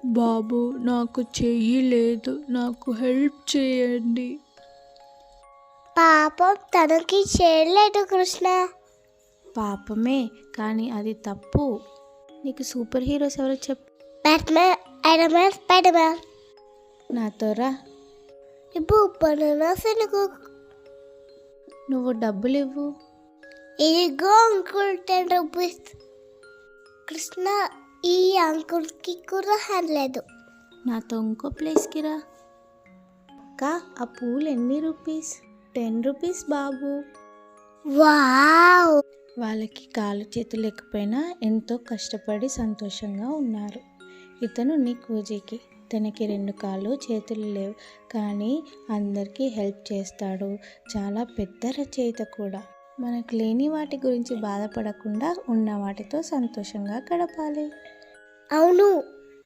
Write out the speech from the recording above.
బాబు నాకు చెయ్యి లేదు, నాకు హెల్ప్ చేయండి. పాపం తనకి చేయలేదు కృష్ణ. పాపమే, కానీ అది తప్పు. నీకు సూపర్ హీరోస్ ఎవరో చెప్పు. Batman, iron man, spider man. నాతో రా. ఇప్పుడు బనానా సెనుగు. నువ్వు డబ్బులు ఇవ్వు. ఇదిగో అంకుల్ 10 రూపీస్. కృష్ణ, ఈ అంకుల్కి కూడా లేదు. నాతో ఇంకో ప్లేస్కి రా. అక్క, ఆ పూలు ఎన్ని రూపీస్? 10 రూపీస్ బాబు. వావ్. వాళ్ళకి కాలు చేతులు లేకపోయినా ఎంతో కష్టపడి సంతోషంగా ఉన్నారు. ఇతను నిక్కూజీకి, తనకి 2 కాళ్ళు చేతులు లేవు, కానీ అందరికీ హెల్ప్ చేస్తాడు. చాలా పెద్ద రచయిత కూడా. మనకు లేని వాటి గురించి బాధపడకుండా ఉన్న వాటితో సంతోషంగా గడపాలి. అవును,